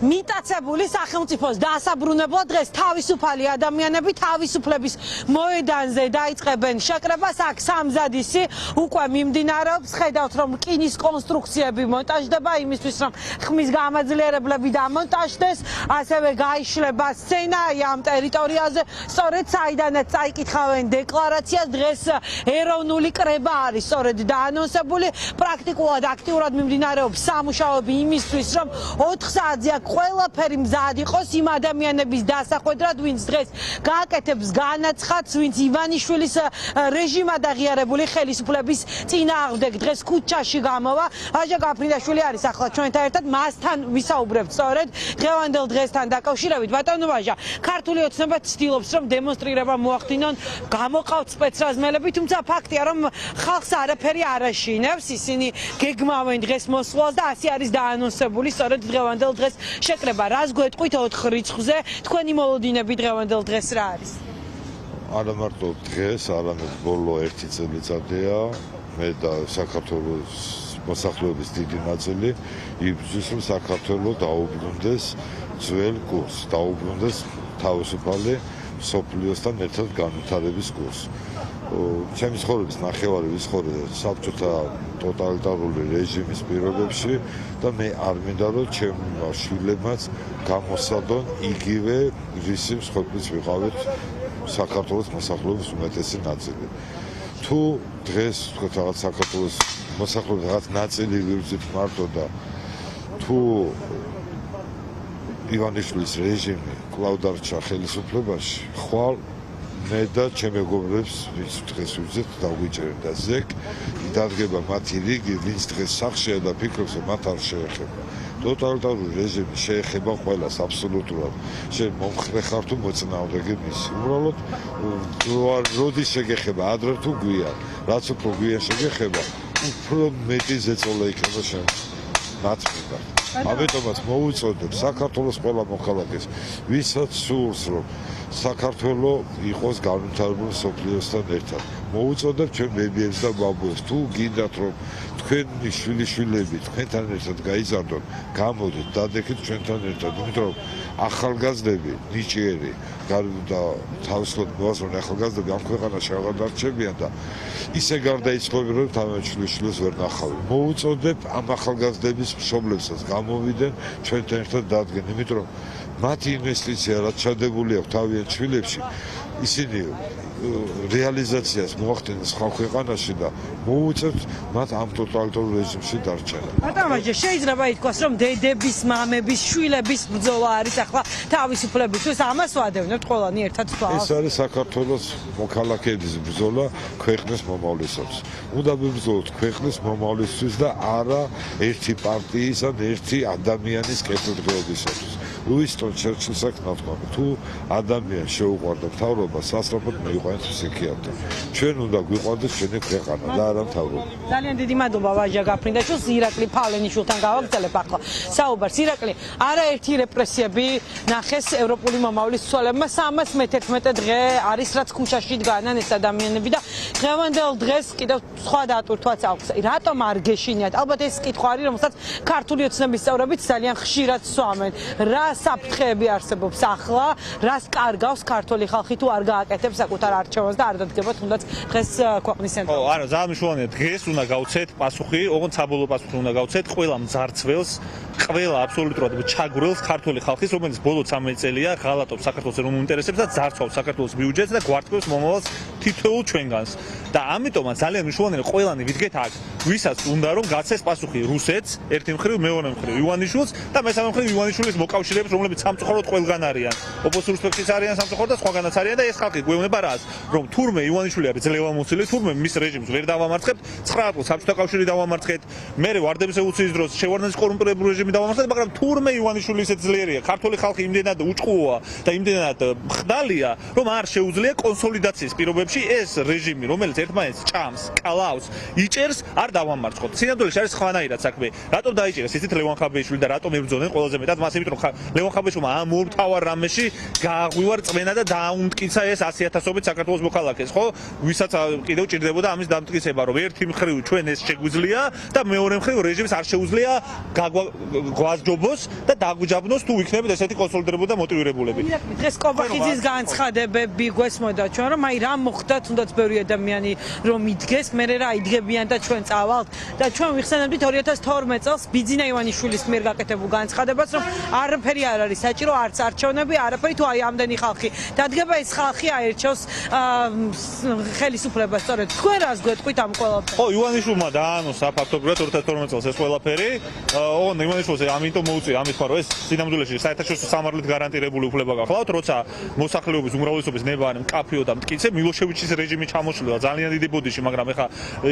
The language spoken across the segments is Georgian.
მიტაცებული სახელმწიფოს დაასაბრუნებლად დღეს თავისუფალი ადამიანები თავისუფლების მოედანზე დაიწყებენ შეკრებას. აქ სამზადისი უკვე მიმდინარეობს. ხედავთ, რომ რკინის კონსტრუქციები მონტაჟდება იმისთვის, რომ ხმის გამაძლიერებლები დამონტაჟდეს. ასევე გაიშლება სცენა ამ ტერიტორიაზე. სწორედ საიდანაც წაიკითხავენ დეკლარაციას. დღეს ეროვნული კრება არის სწორედ დაანონსებული. პრაქტიკულად აქტიურად მიმდინარეობს სამუშაოები იმისთვის, რომ 4 საათზე ყველაფერი მზად იყოს იმ ადამიანების დასახვედრად, ვინც დღეს გააკეთებს განაცხადს, ვინც ივანიშვილის რეჟიმად აღიარებული ხელისუფლების წინააღმდეგ დღეს ქუჩაში გამოვა. აჟა გაფრინდაშვილი არის ახლა ჩვენთან ერთად, მასთან ვისაუბრებთ სწორედ დღევანდელ დღესთან დაკავშირებით. ბატონო ვაჟა, ქართული ოცნება ცდილობს, რომ დემონსტრირება მოახდინონ, გამოყავთ სპეცრაზმელები, თუმცა ფაქტია, რომ ხალხს არაფერი არ აშინებს, ისინი გეგმავენ დღეს მოსვლას და ასე არის დაანონსებული სწორედ დღევანდელ დღეს შეკრება. რას გვეტყვით 4 რიცხვზე? თქვენი მოლოდინები დღევანდელ დღეს რა არის? არა მარტო დღეს, არამედ ბოლო 1 წელიწადია მე და საქართველოს მოსახლეობის დიდი ნაწილი იბრძვის, რომ საქართველო დაუბრუნდეს ძველ კურსს, დაუბრუნდეს თავისუფალი მსოფლიოსთან ერთად განვითარების კურსს. ჩემი ცხოვრების ნახევარი ვიცხოვრე საბჭოთა ტოტალიტარული რეჟიმის პირობებში და მე არ მინდა, რომ ჩემმა შვილებმაც გამოსცადონ იგივე რისი მსხვერპლიც ვიყავით საქართველოს მოსახლეობის უმეტესი ნაწილი. თუ დღეს თქვათ რაღაც საქართველოს მოსახლეობის რაღაც ნაწილი ვიბრძვით მარტო და თუ ივანიშვილის რეჟიმი კვლავ დარჩა ხელისუფლებაში, ხვალ მე და ჩემი მეგობრებს ვინც დღეს ვიძეთ დაგვიჭერენ და ზეკ დადგება მათი რიგი, ვინც დღეს სახშია და ფიქრობს, რომ მათ არ შეეხება. ტოტალიტარული რეჟიმი შეეხება ყველას აბსოლუტურად. შენ მომხრე ხარ თუ მოწინააღმდეგე მისი. უბრალოდ როდის შეგეხება, ადრე თუ გვიან, რაც უფრო გვიან შეგეხება, უფრო მეტი ზეწოლა იქნება შენ ნაცვლად. ამიტომაც მოუწოდებ საქართველოს ყველა მოქალაქეს, ვისაც სურს, რომ საქართველო იყოს განვითარებული მსოფლიოსთან ერთად. მოუწოდებ ჩვენ ბებიებს და ბაბუებს, თუ გინდათ რომ თქვენი შვილიშვილები თქვენთან ერთად გაიზარდონ, გამოდით, დადექით ჩვენთან ერთად, იმიტომ რომ ახალგაზრდები ნიჭიერი და თავისუფლად მოასწრონ ახალგაზრდები ამ ქვეყანაში აღარ დარჩებიან და ისე გარდაიცვალებენ, რომ თავიანთ შვილიშვილებს ვერ ნახავენ. მოუწოდებ ამ ახალგაზრდების მშობლებსაც გამოვიდნენ ჩვენთან ერთად დადგენ, იმიტომ რომ მათი ინვესტიცია რაც ჩადებული აქვს თავიანთ შვილებში, ისინი რეალიზაციას მოახდინეს სხვა ქვეყანაში და მოუწევთ მათ ამ ტოტალიტარულ რეჟიმში დარჩენა. ბატონო, შეიძლება ითქვას, რომ დედების, მამების, შვილების ბრძოლა არის ახლა თავისუფლებისთვის, ამას ვადევნებთ ყველანი ერთად თვალს. ეს არის საქართველოს მოქალაქეების ბრძოლა ქვეყნის მომავლისათვის. უნდა ვიბრძოლოთ ქვეყნის მომავლისთვის და არა ერთი პარტიის ან ერთი ადამიანის კეთილდღეობისათვის. უინსტონ ჩერჩილს აქვს ნათქვამი, თუ ადამიანს შეუყვარდა მთავრობა, სასწრაფოდ მოიყვანეთ ფსიქიატრს. ჩვენ უნდა გვიყვარდეს ჩვენი ქვეყანა და არა მთავრობა. ძალიან დიდი მადლობა ვაჟა გაფრინდაშვილს, ირაკლი ფავლენიშვილთან გავაგრძელებ ახლა საუბარს. ირაკლი, არაერთი რეპრესიები ნახეს ევროპული მომავლის ცვალებმა, 311 დღე არის რაც ქუჩაში დგანან ეს ადამიანები და დღევანდელ დღეს კიდევ სხვა დატვირთვაც აქვს. რატომ არ გეშინიათ? ალბათ ეს კითხვა არის, რომელსაც ქართული ოცნების წევრებიც ძალიან ხშირად სვამენ. რა საფრთხეები არსებობს ახლა, რას კარგავს ქართული ხალხი თუ არ გააკეთებს საკუთარ არჩევანს და არ დადგება თუნდაც დღეს ქვეყნის ცენტრში. ხო, არა, ძალიან მნიშვნელოვანია დღეს უნდა გავცეთ პასუხი, ოღონდ საბოლოო პასუხი უნდა გავცეთ ყველა მძარცველს, ყველა აბსოლუტურად ჩაგვრელს ქართული ხალხის, რომელიც ბოლო 13 წელია ღალატობს საქართველოს ეროვნულ ინტერესებს და ძარცვავს საქართველოს ბიუჯეტს და გვარტყევს მომავალს თითოეულ ჩვენგანს. და ამიტომაც ძალიან მნიშვნელოვანია ყველანი ვიდგეთ აქ, ვისაც უნდა რომ გაცეს პასუხი რუსეთს, ერთი მხრივ, მეორე მხრივ ივანიშვილს და მესამე მხრივ ივანიშვილის მოკავშირეებს, რომლებიც სამწუხაროდ ყველგან არიან. ოპოზიციურ სპექტრიც არიან სამწუხაროდ და სხვაგანაც არიან და ეს ხალხი გვეუბნება რას, რომ თურმე ივანიშვილი არის ძლევამოსილი, თურმე მის რეჟიმს ვერ დავამარცხებთ, 9 წელს საბჭოთა კავშირი დავამარცხეთ, მერე ვარდების რევოლუციის დროს შევარდნაძის კორუმპირებული რეჟიმი დავამარცხეთ, მაგრამ თურმე ივანიშვილი ისეთ ძლიერია, ქართული ხალხი იმდენად უჭყუოა და იმდენად ხდალია, რომ არ შეუძლია კონსოლიდაციის პირობებში ეს რეჟიმი, რომელიც ერთმანეთს ჭამს, კალავს, იჭერს, არ დავამარცხოთ. სინამდვილეში არის სხვანაირად საქმე. რატომ დაიჭირეს ისეთ ლევან ხაბეიშვილი და რატომ ებრძოდნენ ყველაზე მეტად მას, იმიტომ რომ ლევან ხაბეიშვილმა ამ ორ მთავარ რამეში გააღვივარ წმენა და დაამტკიცა ეს 100,000-ობით საქართველოს მოქალაქეს, ხო? ვისაც კიდევ ჭირდებოდა ამის დამტკიცება, რომ ერთი მხრივ ჩვენ ეს შეგვიძლია და მეორე მხრივ რეჟიმს არ შეუძლია გვაძჯობოს და დაგვიჯაბნოს თუ იქნებით ესეთი კონსოლიდირებული და მოტივირებულები. დღეს კობახიძის განცხადებები გვესმოდა ჩვენ რომ აი რა მოხდა თუნდაც ბევრი ადამიანი რომ იდგეს მე რა იდგებიან და ჩვენ წავალთ და ჩვენ ვიხსენებდით 2012 წელს ბიძინა ივანიშვილის მიერ გაკეთებულ განცხადებას რომ არაფერი არ არის საჭირო არც არჩევნები არაფერი თუ აი ამდენი ხალხი დადგება ეს ხალხი აერჩევს ხელისუფლებას სწორედ თქვენ რას გვეტყვით ამ ყველაფერს ხო ივანიშვილმა დაანონსა ფაქტობრივად 2012 წელს ეს ყველაფერი ოღონდ ივანიშვილს ამიტომ მოუწია ამის თქმა რომ ეს სინამდვილეში საერთაშორისო სამართლით გარანტირებული უფლება გახლავთ როცა მოსახლეობის უმრავლესობის ნება არის მკაფიო და მტკიცე მილოშევიჩის რეჟიმი ჩამოშლილია ძალიან დიდი ბოდიში მაგრამ ეხა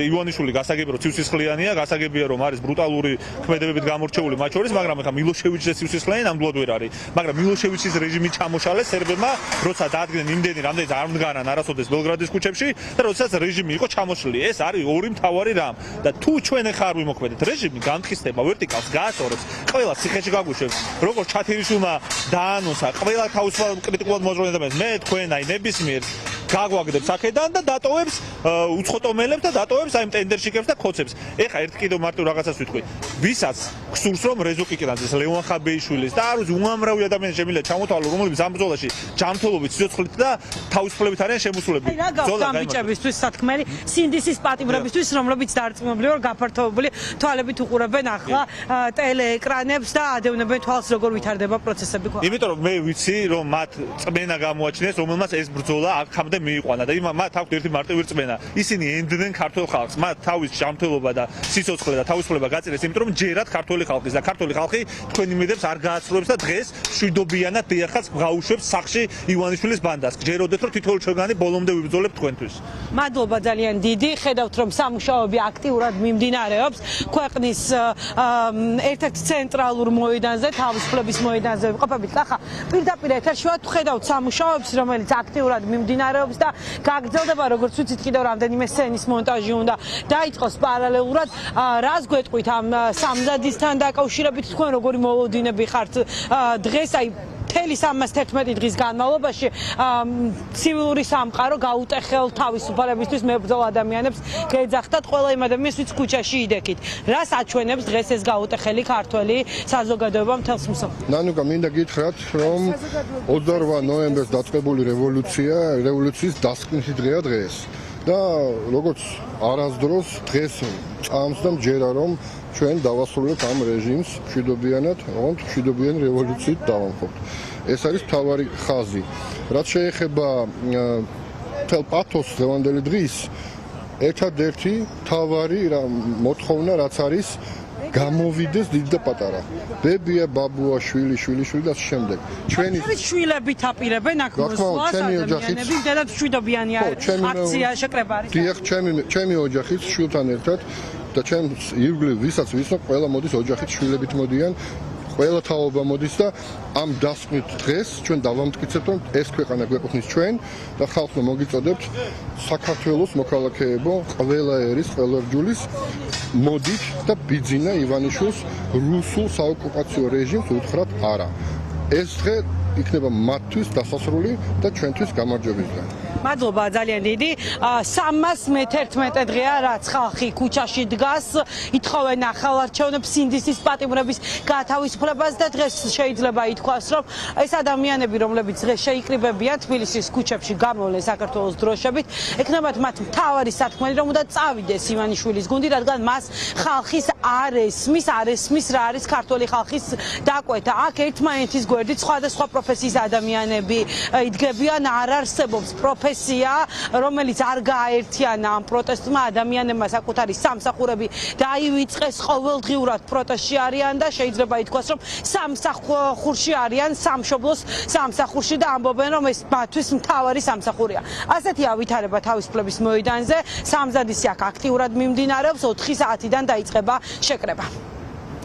ივანიშვილი გასაგებია რომ ცივსისხლიანია გასაგებია რომ არის ბრუტალური ქმედებებით გამორჩეული მათ შორის მაგრამ ეხა მილოშევიჩის ცივსისხლიანი ნამდვილად ვერ არის მაგრამ მილოშევიჩის რეჟიმი ჩამოშალეს სერბებმა როცა დაადგნენ იმდენი რამდენიც არ მდგარან არასოდეს ბელგრადის ქუჩებში და როდესაც რეჟიმი იყო ჩამოშლილი ეს არის ორი მთავარი რამ და თუ ჩვენ ეხა არ ვიმოქმედეთ რეჟიმი განმტკიცდება ვერტიკალს გაასწორებს ყველა ციხეში გაგვიშვებს როგორც ჩათირიშვილმა დაანონსა ყველა თავისუფალ კრიტიკულად მოძრაობენ ადამიანს მე თქვენ აი ნებისმიერ გაგვაგდებს აქედან და დატოვებს უცხოტომელებს და დატოვებს აი ტენდერშიკებს და ქოცებს. ეხა ერთ კიდევ მარტო რაღაცას ვიტყვი. ვისაც გსურს რომ რეზო კიკრაძეს, ლევან ხაბეიშვილის და არ ვიცი უამრავი ადამიანი შემიძლია ჩამოთვალო რომლებიც ამ ბრძოლაში ჯანმრთელობით, სიცოცხლით და თავისუფლებით არიან შემოსულები. რა გაქვს ამ ბიჭებისთვის სათქმელი სინდისის პატიმრებისთვის რომლებიც დარწმუნებული ვარ გაფართოებული თვალებით უყურებენ ახლა ტელეეკრანებს და ადევნებენ თვალს როგორ ვითარდება პროცესები ხო? იმიტომ რომ მე ვიცი რომ მათ წმენა გამოაჩინეს რომელმაც ეს ბრძოლა აქამდე მიიყვანა და მათ აქვთ ერთი მარტივი რწმენა. ისინი ენდნენ ქართულ ხალხს. მათ თავის ჯანმრთელობა და სიცოცხლე და თავისუფლება გაწერეს, იმიტომ რომ ჯერათ ქართული ხალხის და ქართული ხალხი თქვენი მიდებს არ გააცრუებს და დღეს მშვიდობიანად დიახაც გაუშვებს სახში ივანიშვილის ბანდას. გჯეროდეთ რომ თითოეული ჩვენი ბოლომდე ვიბრძოლებთ თქვენთვის. მადლობა ძალიან დიდი. ხედავთ რომ სამუშაოები აქტიურად მიმდინარეობს ქვეყნის ერთ-ერთ ცენტრალურ მოედანზე, თავისუფლების მოედანზე ვიყოფებით. ახლა პირდაპირ ეთერში ვართ, ხედავთ სამუშაოებს, რომელიც აქტიურად მიმდინარეობს და გაგრძელდება როგორც ვიცით კიდევ რამდენიმე სცენის მონტაჟი უნდა დაიწყოს პარალელურად რას გვეტყვით ამ სამზადისთან დაკავშირებით თქვენ როგორი მოლოდინები ხართ დღეს აი მთელი 311 დღის განმავლობაში ცივილური სამყარო გაუტეხელ თავისუფლებისთვის მებრძოლ ადამიანებს გეძახდათ ყველა იმ ადამიანს ვინც ქუჩაში იდექით რას აჩვენებს დღეს ეს გაუტეხელი ქართველი საზოგადოება მთელს მსოფლიოს ნანუკა მინდა გითხრათ რომ 28 ნოემბერს დაწყებული რევოლუციის დასკვნითი დღეა დღეს და როგორც არასდროს დღეს წამს და მჯერა რომ ჩვენ დავასრულებთ ამ რეჟიმს მშვიდობიანად, ოღონდ მშვიდობიანი რევოლუციით დავამხობთ. ეს არის მთავარი ხაზი. რაც შეეხება მთელ პათოს დღევანდელი დღის, ერთადერთი მთავარი მოთხოვნა რაც არის გამოვიდეს დიდი და პატარა. ბებია, ბაბუა, შვილი და შემდეგ. ჩვენი შვილებით აპირებენ აქ მოსვლას ადამიანები, დედათ მშვიდობიანი აქცია შეკრება არის. დიახ, ჩემი ოჯახიც შვილთან ერთად და ჩემს ირგვლივ ვისაც ვიცნობ, ყველა მოდის ოჯახით შვილებით მოდიან. ყველა თაობა მოდის და ამ დასკვნით დღეს ჩვენ დავამტკიცებთ რომ ეს ქვეყანა გვეკუთვნის ჩვენ და ხალხმა მოგიწოდებთ საქართველოს მოქალაქეებო ყველა ერის ყველა რჯულის მოდით და ბიძინა ივანიშვილს რუსულ საოკუპაციო რეჟიმს უთხრათ არა. ეს დღე იქნება მათთვის დასასრული და ჩვენთვის გამარჯვების დღე. მადლობა ძალიან დიდი. 311 დღეა რაც ხალხი ქუჩაში დგას, ითხოვენ ახალ არჩევნებს, სინდისის პატიმრების გათავისუფლებას და დღეს შეიძლება ითქვას, რომ ეს ადამიანები, რომლებიც დღეს შეიკრიბებიან თბილისის ქუჩებში გამოვლენ საქართველოს დროშებით, ეკნებათ მათ მთავარი სათქმელი, რომ უნდა წავიდეს ივანიშვილის გუნდი, რადგან მას ხალხის არ ესმის რა არის ქართული ხალხის დაკვეთა. აქ ერთმანეთის გვერდით სხვადასხვა პროფესიის ადამიანები იდგებიან, არ არსებობს პროფესია, რომელიც არ გააერთიანა ამ პროტესტმა ადამიანებმა საკუთარი სამსახურები დაივიწყეს, ყოველდღიურად პროტესტში არიან და შეიძლება ითქვას, რომ სამსახურში არიან, სამშობლოს სამსახურში და ამბობენ, რომ ეს მათთვის მთავარი სამსახურია. ასეთია ვითარება თავისუფლების მოედანზე, სამზადისი აქ აქტიურად მიმდინარეობს, 4 საათიდან დაიწყება შეკრება.